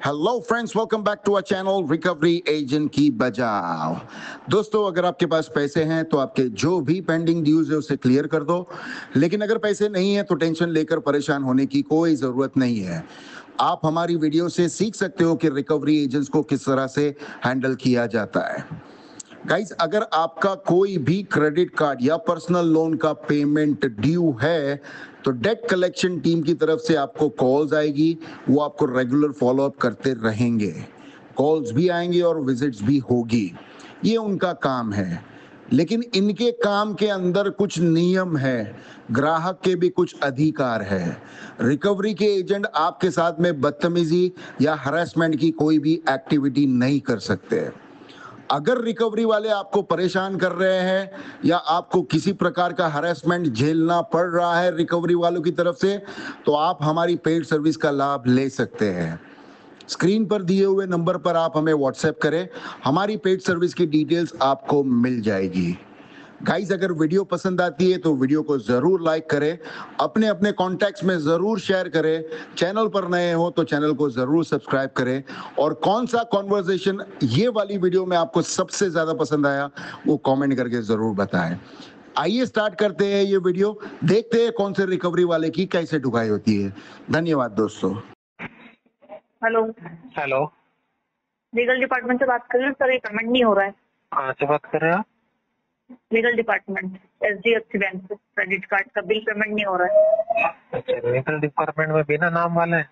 Hello friends, welcome back to our channel recovery agent की बजाओ। दोस्तों, अगर आपके पास पैसे हैं तो आपके जो भी पेंडिंग ड्यूज है उसे क्लियर कर दो। लेकिन अगर पैसे नहीं है तो टेंशन लेकर परेशान होने की कोई ज़रूरत नहीं है। आप हमारी वीडियो से सीख सकते हो कि रिकवरी एजेंट्स को किस तरह से हैंडल किया जाता है। गाइस, अगर आपका कोई भी क्रेडिट कार्ड या पर्सनल लोन का पेमेंट ड्यू है तो डेट कलेक्शन टीम की तरफ से आपको कॉल्स आएगी। वो आपको रेगुलर फॉलोअप करते रहेंगे। कॉल्स भी आएंगे और विजिट्स भी होगी। ये उनका काम है। लेकिन इनके काम के अंदर कुछ नियम है, ग्राहक के भी कुछ अधिकार है। रिकवरी के एजेंट आपके साथ में बदतमीजी या हरासमेंट की कोई भी एक्टिविटी नहीं कर सकते। अगर रिकवरी वाले आपको परेशान कर रहे हैं या आपको किसी प्रकार का हरासमेंट झेलना पड़ रहा है रिकवरी वालों की तरफ से, तो आप हमारी पेड सर्विस का लाभ ले सकते हैं। स्क्रीन पर दिए हुए नंबर पर आप हमें व्हाट्सएप करें, हमारी पेड सर्विस की डिटेल्स आपको मिल जाएगी। गाइस, अगर वीडियो पसंद आती है तो वीडियो को जरूर लाइक करें, अपने अपने कॉन्टैक्ट्स में जरूर शेयर करें। चैनल पर नए हो तो चैनल को जरूर सब्सक्राइब करें। और कौन सा कॉन्वर्सेशन ये वाली वीडियो में आपको सबसे ज्यादा पसंद आया वो कमेंट करके जरूर बताएं। आइए स्टार्ट करते हैं ये वीडियो, देखते हैं कौन से रिकवरी वाले की कैसे ढुकाई होती है। धन्यवाद दोस्तों। हेलो हेलो, लीगल डिपार्टमेंट से बात कर रहे हैं सर। ये पेमेंट नहीं हो रहा है। कहाँ से बात कर रहे हैं आप? लीगल डिपार्टमेंट, एचडीएफसी बैंक से क्रेडिट कार्ड का बिल पेमेंट नहीं हो रहा है। अच्छा, लीगल डिपार्टमेंट में बिना नाम वाले हैं?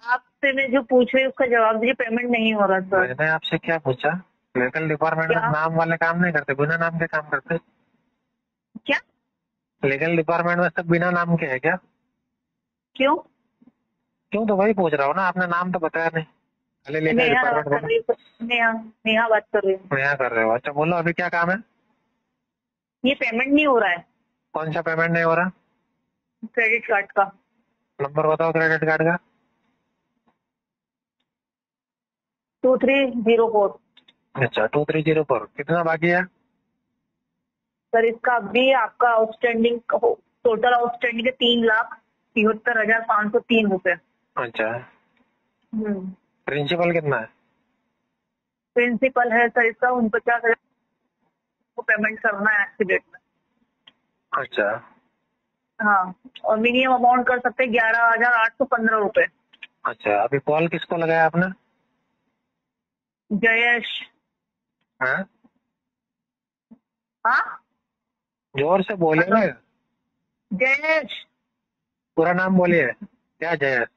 आपसे मैं जो पूछ रही हूँ उसका जवाब दीजिए। पेमेंट नहीं हो रहा सर। मैंने आपसे क्या पूछा? लीगल डिपार्टमेंट में क्या? नाम वाले काम नहीं करते, बिना नाम के काम करते। क्या? लीगल डिपार्टमेंट में सब बिना नाम के है क्या? क्यों? क्यों तो वही पूछ रहा हूँ ना, आपने नाम तो बताया नहीं। खाली लीगल नेहा बात डिपार्टमेंट कर रही हूँ। नेहा बात कर रही हूँ। बोलो, यहाँ कर रहे हो? अच्छा बोलो, अभी क्या काम है? ये पेमेंट नहीं हो रहा है कौन सा पेमेंट नहीं हो रहा? क्रेडिट कार्ड का। नंबर बताओ क्रेडिट कार्ड का। 2304 अच्छा, 2304। कितना बाकी है? सर। इसका अभी आपका आउटस्टैंडिंग टोटल आउटस्टैंडिंग है 3,73,503 रुपए। अच्छा, प्रिंसिपल कितना है? प्रिंसिपल है सर इसका 49,000 को पेमेंट करना है आज के डेट में। अच्छा, हाँ, और मिनिमम अमाउंट कर सकते हैं 11,815 रुपए। अच्छा, अभी कॉल किसको लगाया आपने? जयेश। हाँ, हाँ, जोर से बोले ना। जयेश। पूरा नाम बोलिए। क्या जयेश?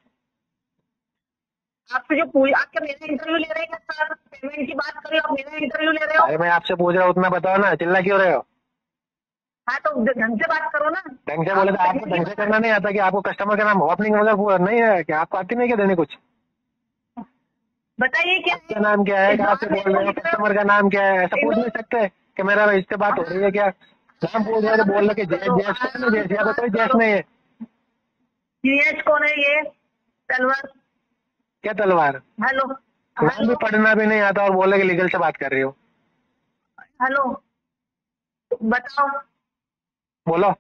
आपसे जो आप क्या मेरा इंटरव्यू ले रहे हैं क्या सर? पेमेंट की बात कर रहे हो, आप मेरा इंटरव्यू ले रहे हो? अरे मैं आपसे पूछ रहा हूँ, उतना बताओ ना, चिल्ला क्यों रहे हो? हाँ, तो ढंग से बात करो ना। ढंग से बोले तो आपको ढंग से करना नहीं आता कि आपको कस्टमर का नाम ओपनिंग वगैरह नहीं है क्या? आपको आती नहीं क्या देने कुछ? बताइए क्या आपका नाम क्या है? कहाँ से बोल रहे हो? कस्टमर का नाम क्या है? ऐसा पूछ नहीं सकते कि मेरा इससे बात हो रही है क्या? नाम पूछ रहे हो तो बोल रहे कि जयेश कौन है? जयेश? यहाँ पे कोई जयेश नहीं है। जयेश कौन है ये? तलवार। क्या तलवार? हेलो नाम भी पढ़ना भी नहीं आता और बोले कि लीगल से बात कर रही हो। हेलो, बताओ बोलो।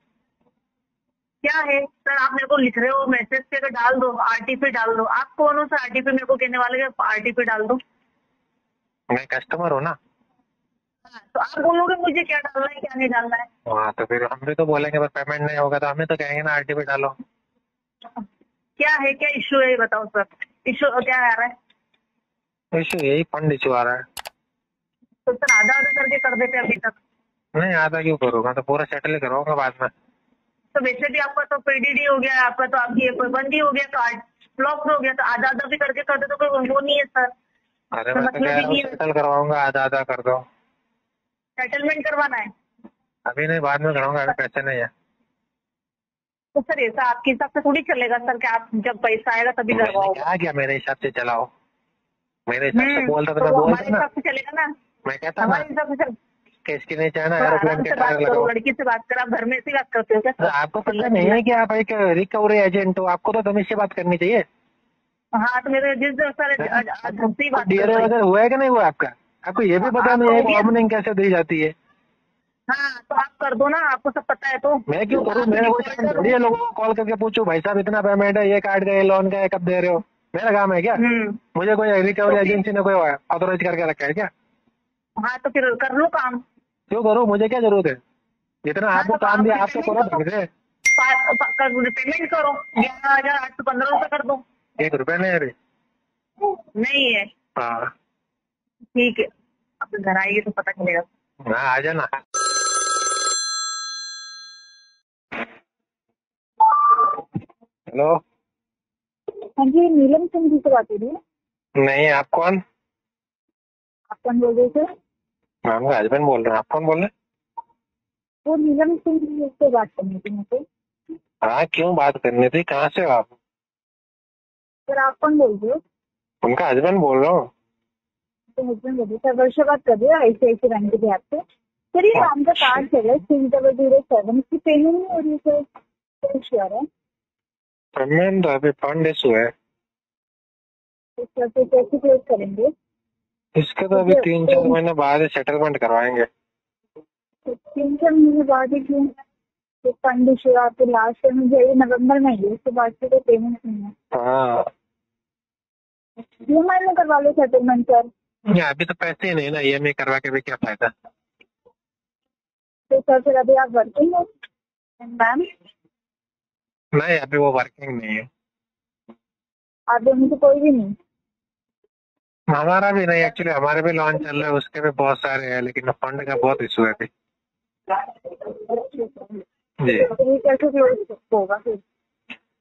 क्या है सर? आप मेरे को लिख रहे हो मैसेज पे, डाल दो आरटीपी डाल दो। आप कौन हो सर आरटीपी मेरे को कहने वाले? आरटीपी डाल दो। मैं कस्टमर हूँ ना। हाँ, तो आप बोलोगे मुझे क्या डालना है क्या नहीं डालना है। हाँ, तो फिर हम भी तो बोलेंगे, पर पेमेंट नहीं होगा तो हमें तो कहेंगे ना आरटीपी डालो। क्या है, क्या इशू है ये बताओ सर। इशू क्या आ रहा है? इशू यही फंड इशू आ रहा है। तो सर आधा आधा करके कर देते अभी तक। नहीं, आधा क्यों करूँगा, तो पूरा सेटल ही करूँगा बाद में। तो वैसे भी आपका तो पीडीडी हो गया, आपका तो आपकी ये बंदी हो गया, कार्ड ब्लॉक हो गया, तो आधा आधा भी करके कर दे तो कोई वो नहीं है सर। अरे तो मैं तो मतलब कह ही रहा हूँ नहीं है। सेटल करवाऊंगा, आधा आधा कर दो। सेटलमेंट करवाना है? अभी नहीं, बाद में कराऊंगा, अभी पैसे नहीं है। तो सर ऐसा आपके हिसाब से थोड़ी चलेगा सर कि आप जब पैसा आएगा तभी करवाओ। क्या क्या मेरे हिसाब से चलाओ? मेरे हिसाब से बोलता तो मैं तो बोलता हमारे ना। हिसाब से चलेगा ना। मैं कहता ना हमारे हिसाब से चल। कि इसकी नहीं चाहे ना थोड़ा एरोप्लेन आराम के से बात टायर करो, लगाओ। लड़की से बात करो। आप घर में ऐसी बात करते हो क्या तो सर? आपको पता नहीं है कि आप एक रिकवरी एजेंट हो? आपको तो तमीज से बात करनी चाहिए। हाँ, तो मेरे जिस सर ढंग से ही बात डीआरए करो। वगैरह हुआ है कि नहीं हुआ आपका? आपको ये भी पता नहीं है कि ओपनिंग कैसे दी जाती है? हाँ, तो आप कर दो ना, आपको सब पता है तो। मैं क्यों करूँ? मैं वो टाइम थोड़ी है लोगों को कॉल करके पूछूं भाई साहब इतना पेमेंट है, ये कार्ड का, ये लोन का है, कब दे रहे हो? मेरा काम है क्या? मुझे कोई रिकवरी एजेंसी ने कोई ऑथोराइज करके रखा है क्या? हाँ तो फिर कर लो काम। क्यों करूँ? मुझे क्या जरूरत है? जितना आपको तो काम दिया आप आपको करो ढंग से। पेमेंट करो 11,815 कर दो। 1 रुपया नहीं है अरे। नहीं है? हाँ ठीक है, अब घर आएगी तो पता चलेगा। हाँ आ जाना। हेलो। हाँ जी, नीलम सिंह जी से बात हो रही है? नहीं, आप कौन? आप कौन बोल रहे थे? मैं आपका हस्बैंड बोल रहा हूँ। आप कौन बोल रहे हैं? वो नीलम सिंह जी से बात करनी थी मुझे। हाँ क्यों बात करनी थी? कहाँ से हो आप? सर आप कौन बोल रहे हो? उनका हस्बैंड बोल रहा हूँ। तो हस्बैंड बोल रहे सर, वर्षा बात कर रहे हो ICICI बैंक के ऐप से। सर ये काम का कार्ड चल रहा है 6007, इसकी पेमेंट नहीं हो रही सर, तो श्योर है? पेमेंट अभी फंड इशू है। तो सर फिर कैसे क्लोज करेंगे? इसके तो अभी 3-4 महीने बाद सेटलमेंट करवाएंगे। 3-4 महीने बाद ही क्यों? तो फंड इशू आपके लास्ट पेमेंट जो है नवंबर में ही, उसके बाद से कोई पेमेंट नहीं है। हाँ EMI में करवा लो सेटलमेंट सर। अभी तो पैसे ही नहीं ना, EMI करवा के भी क्या फायदा। तो सर फिर अभी आप वर्किंग हो मैम? नहीं अभी वो वर्किंग नहीं है। आप दोनों से कोई भी नहीं? हमारा भी नहीं, एक्चुअली हमारे भी लॉन्च चल रहा है, उसके भी बहुत सारे हैं, लेकिन फंड का बहुत इशू है अभी। जी तो ये कैसे क्लोज होगा फिर?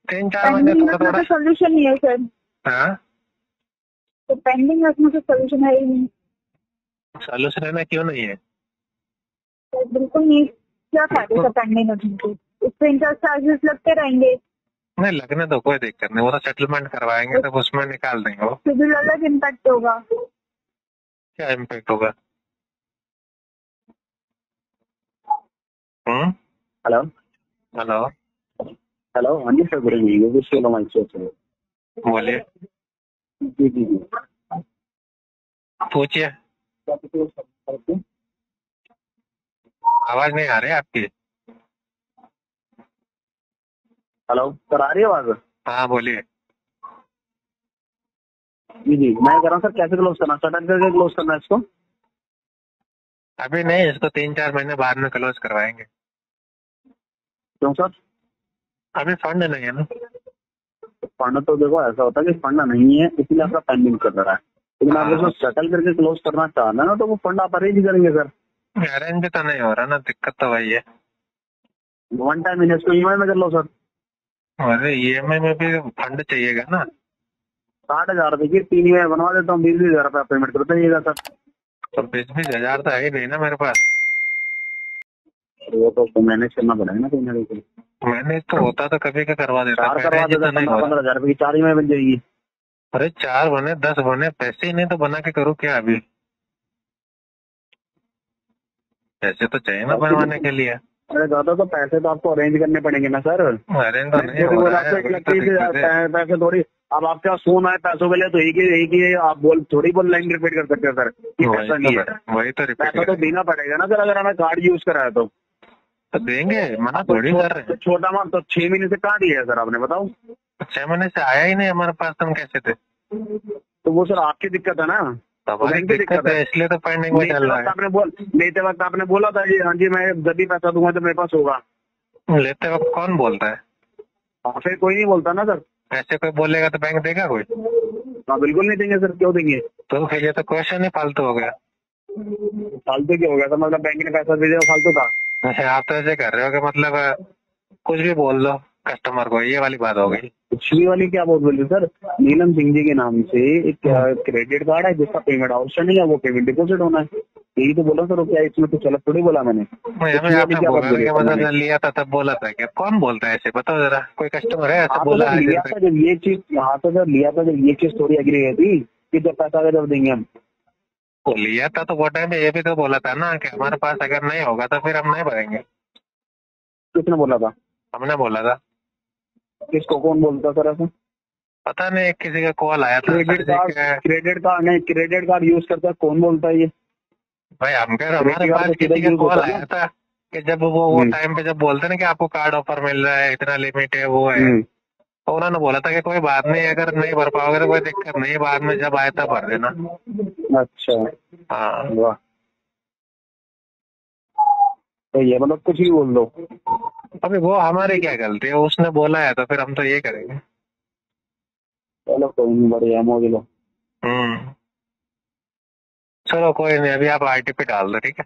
3-4 महीने पेंडिंग थोड़ा रखना थोड़ा। तो सोल्यूशन नहीं है सर। हाँ तो पेंडिंग रखना तो सोल्यूशन है ही नहीं सोल्यूशन है ना, क्यों नहीं है? सर, बिल्कुल नहीं। क्या फायदा सर पेंडिंग रखने की? इस पे इंटरेस्ट चार्जेस लगते रहेंगे। नहीं लगने दो, कोई दिक्कत नहीं, वो तो सेटलमेंट करवाएंगे तब उसमें निकाल देंगे वो। सिविल अलग इम्पैक्ट होगा। क्या इम्पैक्ट होगा? हेलो हेलो हेलो, हाँ जी सर, गुड इवनिंग। ये विश लो माइक से बोलिए, जी जी जी। पूछिए। आवाज नहीं आ रही आपकी। हेलो सर, आ रही है आवाज? हाँ बोलिए। जी जी, मैं कह रहा हूँ सर, कैसे क्लोज करना? सटन करके क्लोज करना है इसको? अभी नहीं, इसको 3-4 महीने बाद में क्लोज करवाएंगे। क्यों सर? अभी फंड नहीं है ना। फंड तो देखो ऐसा होता है कि फंड नहीं है, इसलिए आपका पेंडिंग कर रहा है। लेकिन आप इसको सेटल करके क्लोज करना चाहना ना, तो वो फंड आप अरेंज करेंगे सर। अरेंज भी तो नहीं हो रहा ना, दिक्कत तो वही है। वन टाइम इन इसको EMI में कर लो सर। अरे EMI में भी फंड चाहिएगा ना। 60,000 रुपए की 3 EMI बनवा देता हूँ, 20,000 रुपये पेमेंट कर दीजिएगा सर। तो 20-20 हजार तो है ही नहीं ना मेरे पास। वो तो मैनेज करना पड़ेगा ना कहीं ना कहीं। मैंने तो होता तो कभी का करवा देता, 4 करवा मैनेज देता, तो नहीं हो रहा। 15,000 रुपए की 4 EMI बन जाएगी। अरे 4 बने 10 बने, पैसे ही नहीं तो बना के करूँ क्या अभी? पैसे तो चाहिए ना बनवाने के लिए। अरे दादा, तो पैसे तो आपको अरेंज करने पड़ेंगे ना सर। अरेंज तो नहीं हो बोला रहा आपको है, 31,000 पैसे थोड़ी। अब आपके पास फोन आए पैसों के लिए, तो एक ही आप बोल थोड़ी बोल लाइन रिपीट कर सकते हो सर कि पैसा नहीं है। वही तो रिपीट पैसा तो देना पड़ेगा ना सर, अगर हमें कार्ड यूज कराया तो देंगे, मना थोड़ी कर रहे हैं। छोटा अमाउंट तो 6 महीने से कहाँ दिया है सर आपने, बताओ? 6 महीने से आया ही नहीं हमारे पास, तुम कैसे थे? तो वो सर आपकी दिक्कत है ना, हमारी बैंक की दिक्कत है, इसलिए तो पेंडिंग में चल रहा है। लेते वक्त आपने बोला था जी, हाँ जी मैं जब भी पैसा दूंगा तो मेरे पास होगा। लेते वक्त कौन बोलता है? हाँ, फिर कोई नहीं बोलता ना सर। ऐसे कोई बोलेगा तो बैंक देगा कोई? हाँ बिल्कुल नहीं देंगे सर, क्यों देंगे? तो फिर ये तो क्वेश्चन ही फालतू हो गया। फालतू क्या हो गया सर? मतलब बैंक ने पैसा भेजा फालतू था? अच्छा आप तो ऐसे कर रहे हो कि मतलब कुछ भी बोल दो कस्टमर को, ये वाली बात हो गई। पिछली वाली क्या बोल बोली सर? नीलम सिंह जी के नाम से एक क्रेडिट कार्ड है जिसका पेमेंट आउटस्टैंडिंग है, वो पेमेंट डिपोजिट होना है। यही तो बोला सर, क्या इसमें कुछ अलग थोड़ी बोला मैंने। आपने बोला कि मतलब लिया था तब बोला था क्या? कौन बोलता है ऐसे, बताओ जरा, कोई कस्टमर है ऐसा बोला? लिया था जब ये चीज, हाँ तो सर लिया था जब ये चीज थोड़ी एग्री हुई थी कि जब पैसा आएगा जब देंगे हम। तो लिया था तो वो टाइम पे ये भी तो बोला था ना कि हमारे पास अगर नहीं होगा तो फिर हम नहीं भरेंगे। किसने बोला था? हमने बोला था। किसको, कौन बोलता सर ऐसा? पता नहीं, किसी का कॉल आया था। क्रेडिट कार्ड यूज करता कौन बोलता है ये? भाई हम कह रहे हमारे पास किसी का कॉल आया था कि जब वो टाइम पे जब बोलते ना कि आपको कार्ड ऑफर मिल रहा है, इतना लिमिट है, वो है, और उन्होंने बोला था कि कोई बात नहीं, अगर नहीं भर पाओगे तो कोई दिक्कत नहीं, बाद में जब आए तब भर देना। अच्छा, हाँ वाह। तो ये मतलब कुछ ही बोल दो। अभी वो हमारी क्या गलती है, उसने बोला है तो फिर हम तो ये करेंगे। चलो कोई नहीं, बढ़िया, मौज लो। चलो कोई नहीं, अभी आप आरटीपी डाल दो, ठीक है।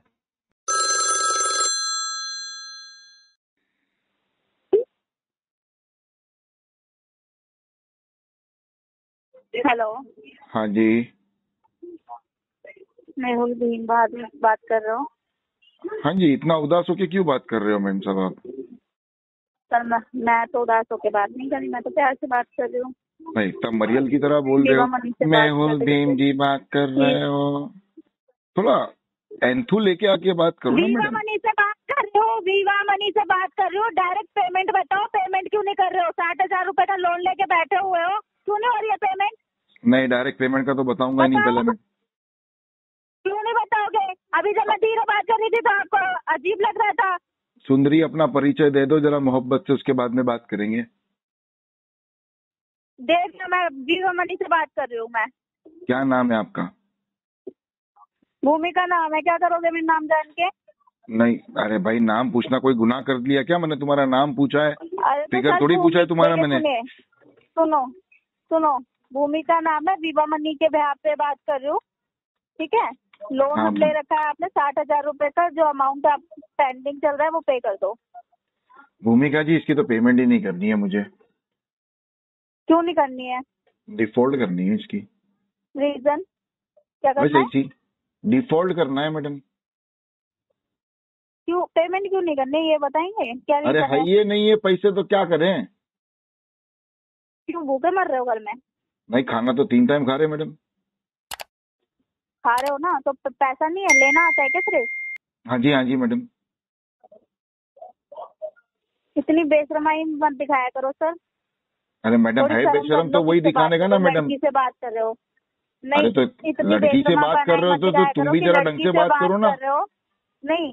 हेलो, हाँ जी। मेहुल भीम बात कर रहा हूँ। हाँ जी, इतना उदास होके क्यों बात कर रहे हो मैम साहब आप? सर मैं तो उदास होके बात नहीं कर रही, मैं तो प्यार से बात कर रही हूँ। नहीं, तब मरियल की तरह बोल रहे विवा हो। मनी से बात मेहुल कर रही भीम हूँ। जी बात कर रहे हो, थोड़ा एंथू लेके आके बात करो ना विवा मैडम। मनी से बात कर रही हो, विवा मनी से बात कर रही हो। डायरेक्ट पेमेंट बताओ, पेमेंट क्यों नहीं कर रहे हो? 60,000 रुपए का लोन लेके बैठे हुए हो, क्यों नहीं हो रही है पेमेंट? नहीं, डायरेक्ट पेमेंट का तो बताऊंगा ही नहीं पहले मैं। क्यों नहीं बताओगे? अभी जब मैं धीरे बात कर रही थी तो आपको अजीब लग रहा था। सुंदरी, अपना परिचय दे दो जरा मोहब्बत से, उसके बाद में बात करेंगे। देख ना, मैं विवा मनी से बात कर रही हूँ। मैं क्या नाम है आपका? भूमिका नाम है। क्या करोगे मेरे नाम जान के? नहीं, अरे भाई, नाम पूछना कोई गुनाह कर लिया क्या? मैंने तुम्हारा नाम पूछा है, अरे तो फिगर सर, थोड़ी पूछा है तुम्हारा मैंने। सुनो सुनो, भूमिका नाम है, विवा मनी के बेहाफ पे बात कर रही हूँ, ठीक है। लोन हाँ, हम ले रखा है आपने 60,000 रुपए का, जो अमाउंट आप पेंडिंग चल रहा है वो पे कर दो। भूमिका जी, इसकी तो पेमेंट ही नहीं करनी है मुझे। क्यों नहीं करनी है? डिफॉल्ट करनी है इसकी। रीजन क्या बस करना है? ऐसी डिफॉल्ट करना है मैडम। क्यों पेमेंट क्यों नहीं करनी है, ये बताएंगे क्या अरे रीजन है, है? ये नहीं है पैसे तो क्या करें? क्यों भूखे मर रहे हो घर में? नहीं, खाना तो 3 टाइम खा रहे मैडम। खा रहे हो ना, तो पैसा नहीं है, लेना आता है क्या सिर्फ? हाँ जी, हाँ जी मैडम। इतनी बेशरमाई मत दिखाया करो सर। अरे मैडम, थोड़ी है शर्म बेशरम कर तो लो, वही किससे बात दिखाने का कर ना रहे हो? मैडम। लड़की से बात कर रहे हो? अरे नहीं, तो इतनी लड़की से बात कर रहे हो तो तुम भी जरा ढंग से बात करो ना। कर रहे हो। नहीं,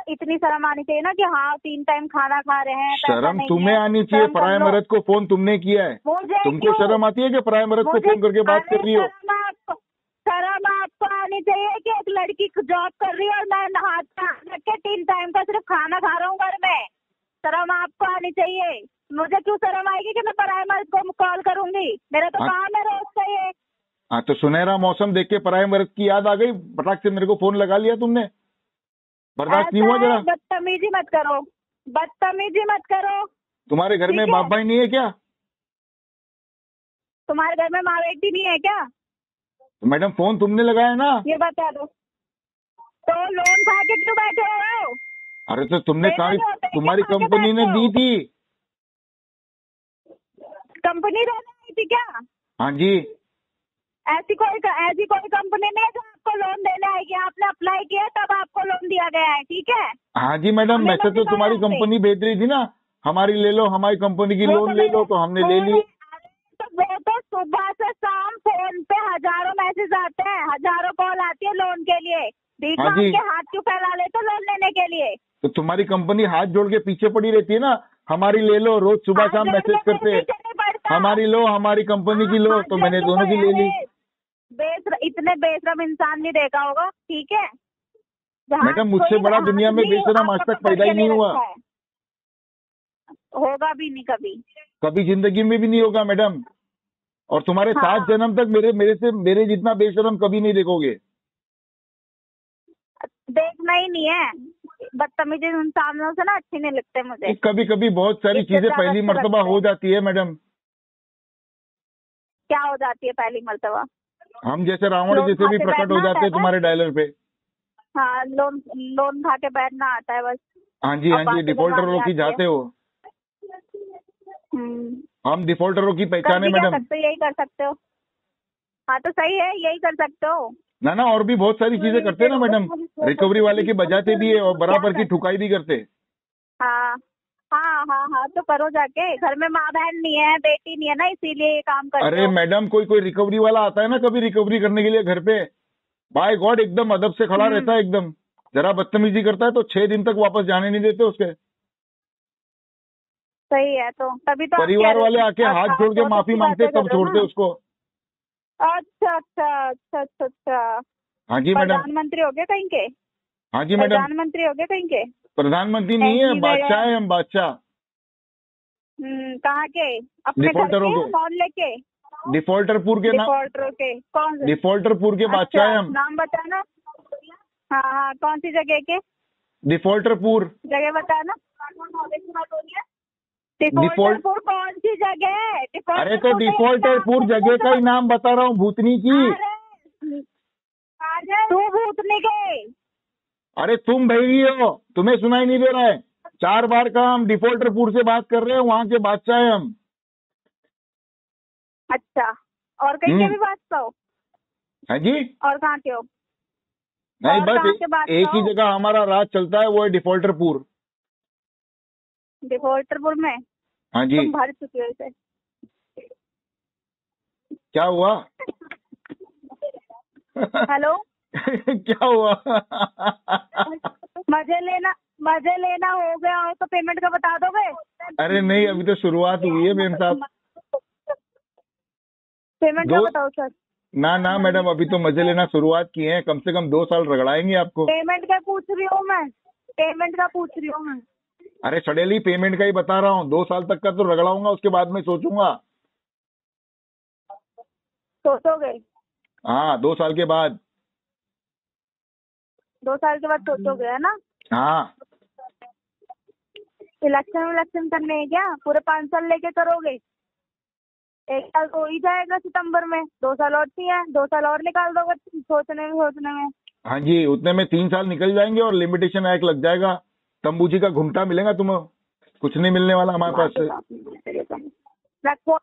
इतनी शर्म आनी चाहिए ना कि हाँ 3 टाइम खाना खा रहे हैं, पैसा शर्म नहीं तुम्हें है। आनी चाहिए। शर्म कर पराये लो। मर्द को फोन तुमने किया है, मुझे तुमको क्यों? शर्म आती है कि पराये मर्द को फोन करके बात कर रही हो? शर्म आपको आनी चाहिए कि एक लड़की जॉब कर रही है और मैं हाथ पे हाथ रख के 3 टाइम का सिर्फ खाना खा रहा हूँ घर में। शर्म आपको आनी चाहिए। मुझे क्यों शर्म आएगी कि मैं पराये मर्द को कॉल करूंगी? मेरा तो काम है रोज का ये। हाँ, तो सुनहरा मौसम देख के पराये मर्द की याद आ गई, फटाक से मेरे को फोन लगा लिया तुमने। बर्दाश्त नहीं हुआ जरा? बदतमीजी मत करो, बदतमीजी मत करो। तुम्हारे घर में ठीक है? बाप भाई नहीं है क्या? तुम्हारे घर में माँ बेटी नहीं है क्या? तो मैडम, फोन तुमने लगाया ना। ये बता दो। तो लोन खा के क्यों बैठे हो? अरे तो तुमने देना कहा, नहीं होता है, तुम्हारी क्या खा के कंपनी ने बैठे हो? दी थी। कंपनी रहने आई थी क्या? हाँ जी। ऐसी कोई कंपनी नहीं है जो आपको लोन देने आएगी। आपने अप्लाई किया तब आपको लोन दिया गया है, ठीक है। हाँ जी मैडम, हमें मैसेज मत तो दिखाओ तुम्हारी यहाँ पे। कंपनी भेज रही थी ना, हमारी ले लो, हमारी कंपनी की वो लोन ले लो, तो हमने ले लिए। वो तो सुबह से शाम फोन पे हजारों मैसेज आते हैं, हजारों कॉल आती है लोन के लिए। भीख हाँ मांग जी। के हाथ क्यों फैला लेते हो लोन लेने के लिए? तो तुम्हारी कंपनी हाथ जोड़ के पीछे पड़ी रहती है ना, हमारी ले लो, रोज सुबह शाम मैसेज करते हैं, हमारी लो, हमारी कंपनी की लो, तो मैंने दोनों की ले ली। इतने बेशरम इंसान नहीं देखा होगा, ठीक है। मैडम, मुझसे बड़ा दुनिया में बेशरम आज तक पैदा ही नहीं हुआ। होगा भी नहीं कभी, कभी जिंदगी में भी नहीं होगा मैडम। और तुम्हारे हाँ। 7 जन्म तक मेरे जितना बेशरम कभी नहीं देखोगे। देखना ही नहीं है। बदतमीजी इंसानों से ना अच्छी नहीं लगते मुझे। कभी कभी बहुत सारी इससे चीजें ज्यादा पहली अच्छे मर्तबा लगते हो हैं। जाती है मैडम। क्या हो जाती है पहली मर्तबा? हम जैसे रावण लोन जैसे भी खाते प्रकट हो बैठना जाते आता हैं है तुम्हारे डायलर पे। हाँ, लोन खा के बैठना आता है बस। हाँ जी, हाँ जी, डिफॉल्टरों की जाते हो। हम डिफॉल्टरों की पहचान है मैडम। यही कर सकते हो। हाँ तो सही है, यही कर सकते हो। ना, और भी बहुत सारी चीजें करते हैं ना मैडम। रिकवरी वाले की बजाते भी है और बराबर की ठुकाई भी करते। हाँ हाँ हाँ हाँ, तो करो जाके। घर में माँ बहन नहीं है, बेटी नहीं है ना, इसीलिए ये काम करते अरे हो। मैडम, कोई रिकवरी वाला आता है ना कभी रिकवरी करने के लिए घर पे, बाय गॉड एकदम अदब से खड़ा रहता है एकदम। जरा बदतमीजी करता है तो 6 दिन तक वापस जाने नहीं देते उसके। सही है, तो तभी तो आप परिवार कह रहे वाले हो आके आप हाथ जोड़ के बहुत माफी अच्छी मांगते बातें तब कर रहे हो छोड़ते ना। उसको। अच्छा अच्छा अच्छा अच्छा अच्छा। हाँ जी मैडम। प्रधानमंत्री हो गए कहीं के? हाँ जी मैडम। प्रधानमंत्री हो गए कहीं के? प्रधानमंत्री नहीं है, एमपी बादशाह है हम, बादशाह। कहाँ के? अपने घर डिफॉल्टरों के, के। मोहल्ले के? डिफॉल्टरपुर के नाम, डिफॉल्टरों के? कौन से? डिफॉल्टरपुर के बादशाह है अच्छा, हम। नाम बताना। हाँ हाँ, कौन सी जगह के? डिफॉल्टरपुर। जगह बताना। डिफॉल्टरपुर कौन सी जगह है? अरे तो डिफॉल्टरपुर जगह का ही नाम बता रहा हूँ, भूतनी की। तू भूतनी के? अरे तुम भैरी हो, तुम्हें सुनाई नहीं दे रहा है? 4 बार का हम डिफॉल्टरपुर से बात कर रहे हैं, वहाँ के बादशाह है हम। अच्छा, और कहीं के भी बात हो? है जी? और कहाँ के हो? नहीं, और कहाँ बस के बादशाह एक ही हो? जगह हमारा राज चलता है, वो है डिफॉल्टरपुर। डिफॉल्टरपुर में? हाँ जी। तुम भर चुके हो इसे। क्या हुआ? हेलो। क्या हुआ? मजे लेना हो गया हो तो पेमेंट का बता दोगे? अरे नहीं, अभी तो शुरुआत हुई है मेम साहब। पेमेंट का बताओ सर। ना मैडम, अभी तो मजे लेना शुरुआत किए हैं, कम से कम 2 साल रगड़ाएंगे आपको। पेमेंट का पूछ रही हूँ मैं, पेमेंट का पूछ रही हूँ मैं। अरे सडेली पेमेंट का ही बता रहा हूँ, 2 साल तक का तो रगड़ाऊंगा, उसके बाद में सोचूंगा। सोचोगे? हाँ, 2 साल के बाद। 2 साल के बाद सोचोगे, है ना? हाँ। इलेक्शन करने है क्या? पूरे 5 साल लेके करोगे? 1 साल तो हो ही जाएगा सितंबर में, 2 साल और चाहिए, 2 साल और निकाल दोगे सोचने में। हाँ जी, उतने में 3 साल निकल जाएंगे और लिमिटेशन एक्ट लग जाएगा। तंबूजी का घुमटा मिलेगा तुम्हें, कुछ नहीं मिलने वाला हमारे पास से। रखो।